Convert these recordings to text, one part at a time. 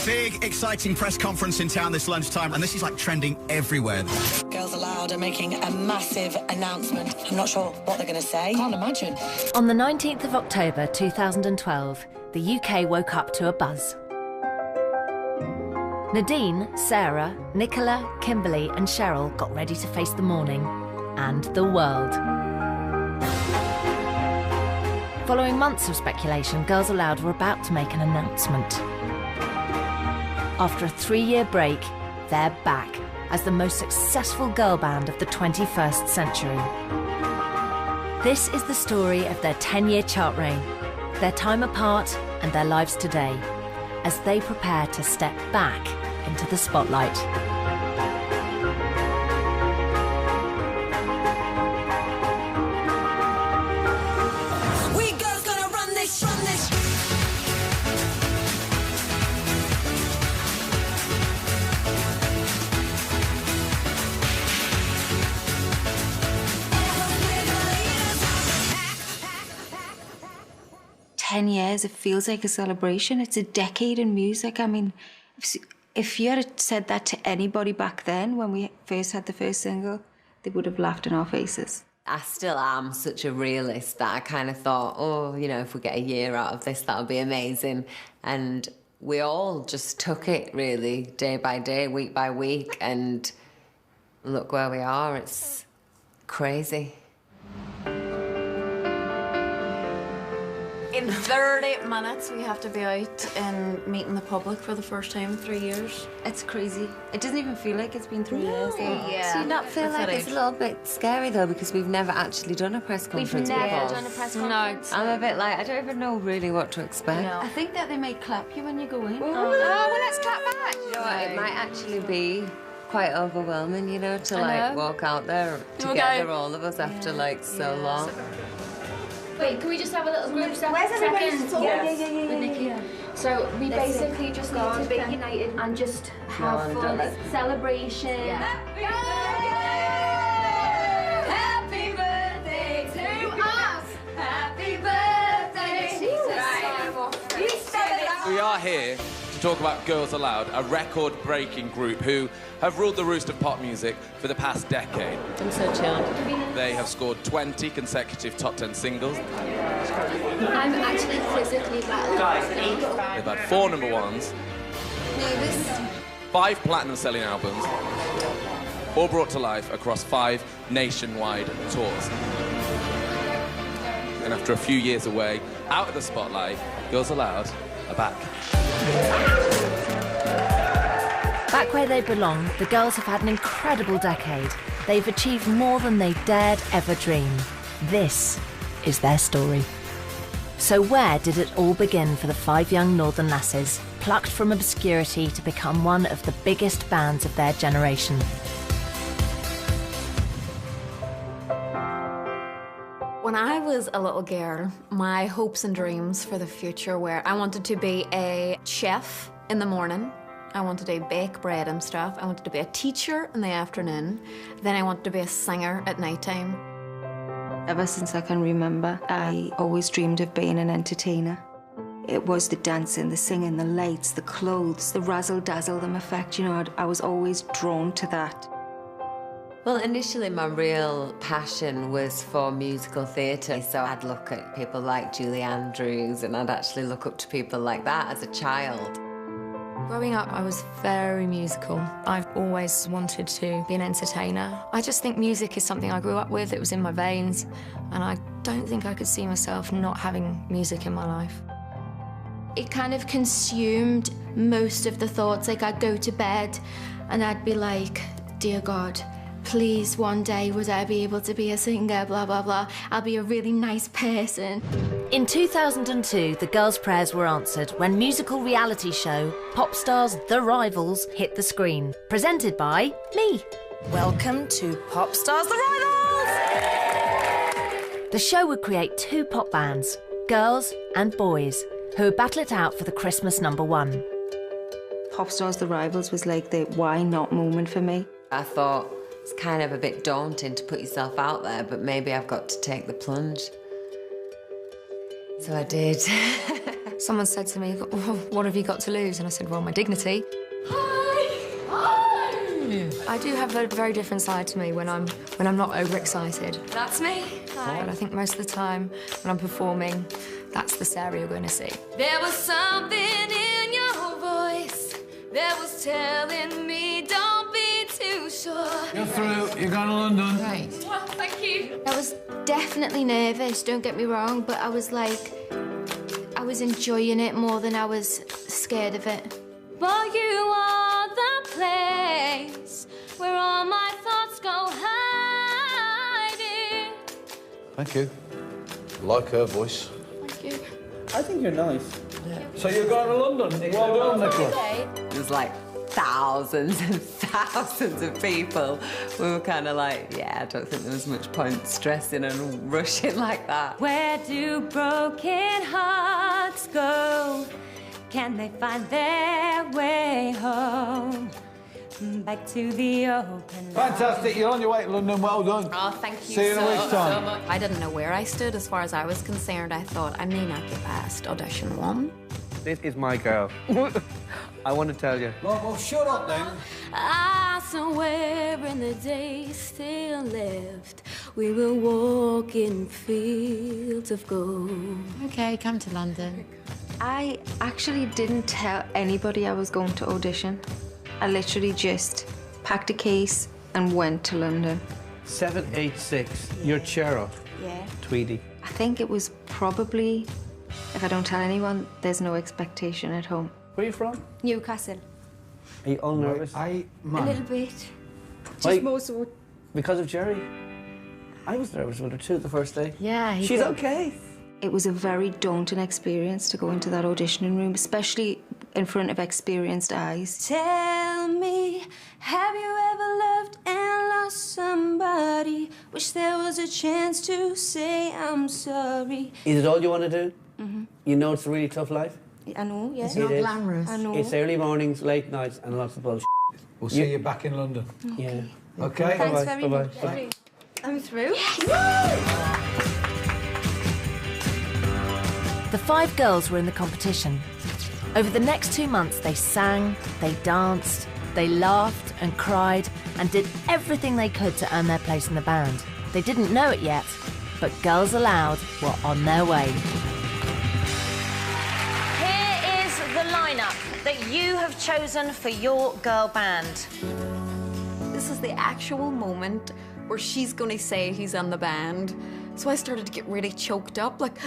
Big, exciting press conference in town this lunchtime, and this is like trending everywhere. Girls Aloud are making a massive announcement. I'm not sure what they're going to say. Can't imagine. On the 19th of October 2012, the UK woke up to a buzz. Nadine, Sarah, Nicola, Kimberly and Cheryl got ready to face the morning and the world. Following months of speculation, Girls Aloud were about to make an announcement. After a 3-year break, they're back as the most successful girl band of the 21st century. This is the story of their 10-year chart reign, their time apart and their lives today, as they prepare to step back into the spotlight. We girls gonna run this, run this. 10 years, it feels like a celebration. It's a decade in music. I mean, if you had said that to anybody back then, when we first had the first single, they would have laughed in our faces. I still am such a realist that I kind of thought, oh, you know, if we get a year out of this, that'll be amazing. And we all just took it, really, day by day, week by week, and look where we are. It's crazy. In 30 minutes, we have to be out and meeting the public for the first time in 3 years. It's crazy. It doesn't even feel like it's been 3 years. Yeah. Do you not feel like it's a little bit scary, though, because we've never actually done a press conference before? We've never done a press conference. I'm a bit like, I don't even know really what to expect. No. I think that they may clap you when you go in. Oh, well, let's clap back. You know what, it might actually be quite overwhelming, you know, to like walk out there together, all of us, after like so long. Wait, can we just have a little group second? With Nikki. So we basically just need to be united and just have fun. Celebration. Happy birthday to us. Happy birthday to us. We are here to talk about Girls Aloud, a record-breaking group who have ruled the roost of pop music for the past decade. I'm so chilled. They have scored 20 consecutive top 10 singles. I'm actually physically better. They've had 4 number ones, 5 platinum-selling albums, all brought to life across 5 nationwide tours. And after a few years away, out of the spotlight, Girls Aloud are back. Back where they belong, the girls have had an incredible decade. They've achieved more than they dared ever dream. This is their story. So where did it all begin for the 5 young northern lasses, plucked from obscurity to become one of the biggest bands of their generation? When I was a little girl, my hopes and dreams for the future were I wanted to be a chef in the morning. I wanted to bake bread and stuff. I wanted to be a teacher in the afternoon. Then I wanted to be a singer at night time. Ever since I can remember, I always dreamed of being an entertainer. It was the dancing, the singing, the lights, the clothes, the razzle-dazzle, them effect. You know, I was always drawn to that. Well, initially my real passion was for musical theatre, so I'd look at people like Julie Andrews and I'd actually look up to people like that as a child. Growing up, I was very musical. I've always wanted to be an entertainer. I just think music is something I grew up with. It was in my veins, and I don't think I could see myself not having music in my life. It kind of consumed most of the thoughts. Like, I'd go to bed and I'd be like, dear God, please one day would I be able to be a singer, blah, blah, blah. I'll be a really nice person. In 2002, the girls' prayers were answered when musical reality show Pop Stars The Rivals hit the screen, presented by me. Welcome to Pop Stars The Rivals! The show would create 2 pop bands, girls and boys, who would battle it out for the Christmas #1. Pop Stars The Rivals was like the why not moment for me. I thought it's kind of a bit daunting to put yourself out there, but maybe I've got to take the plunge. So I did. someone said to me, oh, what have you got to lose? And I said, well, my dignity. I do have a very different side to me when I'm not overexcited. That's me. Hi. But I think most of the time when I'm performing, that's the Sarah you're going to see. There was something in your voice that was telling me don't be too sure. You're through. You're going to London. Right. Well, thank you. I was definitely nervous, don't get me wrong, but I was enjoying it more than I was scared of it. But you are the place where all my thoughts go hiding. Thank you. I like her voice. Thank you. I think you're nice. Yeah. So you're going to London? Well done, Nicola. There's like thousands and thousands of people. We were kind of like, yeah, I don't think there was much point stressing and rushing like that. Where do broken hearts go? Can they find their way home? Back to the open. Fantastic. You're on your way to London. Well done. Oh, thank you See you in a week's time. so much. I didn't know where I stood as far as I was concerned. I thought I may not get past audition 1. This is my girl. I want to tell you. Well, shut up then. Somewhere in the day still left, we will walk in fields of gold. OK, come to London. I actually didn't tell anybody I was going to audition. I literally just packed a case and went to London. 786. You're Chero. Yeah. Tweedy. I think it was probably, if I don't tell anyone, there's no expectation at home. Where are you from? Newcastle. Are you all nervous? A little bit. Just Like, more so. because of Jerry? I was nervous with her too the first day. Yeah, She's okay. It was a very daunting experience to go into that auditioning room, especially in front of experienced eyes. Tell me, have you ever loved and lost somebody? Wish there was a chance to say I'm sorry. Is it all you want to do? Mm-hmm. You know it's a really tough life? I know, yeah. It's not glamorous. I know. It's early mornings, late nights, and lots of bullshit. We'll see you back in London. Yeah. Okay? Thanks Bye-bye. very Bye-bye. much. Bye. I'm through. The 5 girls were in the competition. Over the next 2 months, they sang, they danced, they laughed and cried and did everything they could to earn their place in the band. They didn't know it yet, but Girls Aloud were on their way. Here is the lineup that you have chosen for your girl band. This is the actual moment where she's going to say who's on the band. So I started to get really choked up, like,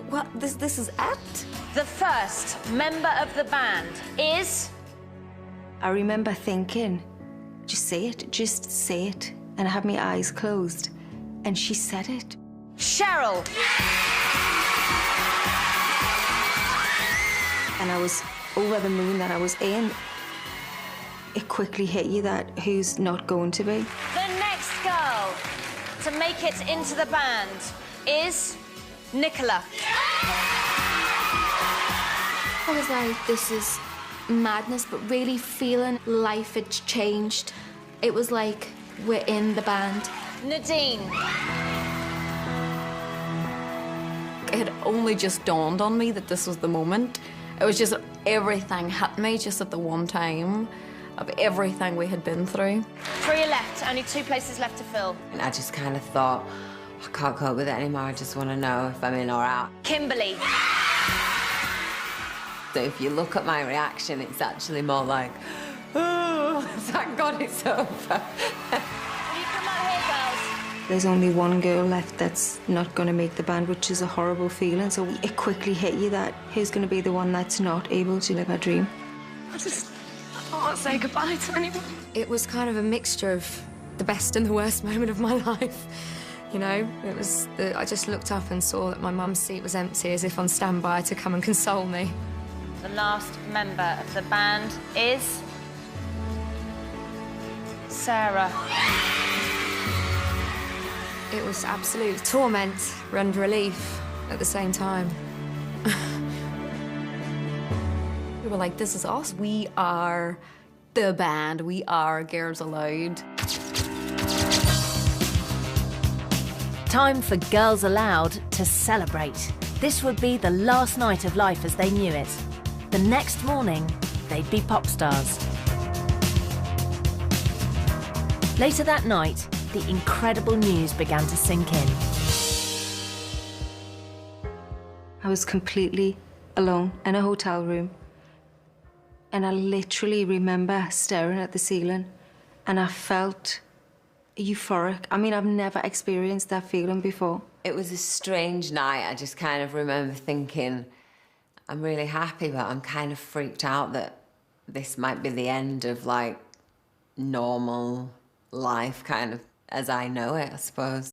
what? This is it? The first member of the band is... I remember thinking, just say it, just say it. And I had my eyes closed, and she said it. Cheryl. And I was over the moon that I was in. It quickly hit you that who's not going to be. The next girl to make it into the band is Nicola. I was like, this is madness, but really feeling life had changed. It was like we're in the band. Nadine. It had only just dawned on me that this was the moment. It was just everything hit me just at the one time of everything we had been through. 3 left, only 2 places left to fill. And I just kind of thought, I can't cope with it anymore. I just want to know if I'm in or out. Kimberly. So if you look at my reaction, it's actually more like, oh, thank God it's over. You come out here, girls. There's only one girl left that's not going to make the band, which is a horrible feeling. So it quickly hit you that who's going to be the one that's not able to live her dream. I don't want to say goodbye to anyone. It was kind of a mixture of the best and the worst moment of my life. You know, it was. I just looked up and saw that my mum's seat was empty, as if on standby to come and console me. The last member of the band is... Sarah. It was absolute torment and relief at the same time. We were like, this is us. We are the band. We are Girls Aloud. Time for Girls Aloud to celebrate. This would be the last night of life as they knew it. The next morning, they'd be pop stars. Later that night, the incredible news began to sink in. I was completely alone in a hotel room. And I literally remember staring at the ceiling and I felt euphoric. I mean, I've never experienced that feeling before. It was a strange night. I just kind of remember thinking, I'm really happy, but I'm kind of freaked out that this might be the end of, like, normal life, kind of, as I know it, I suppose.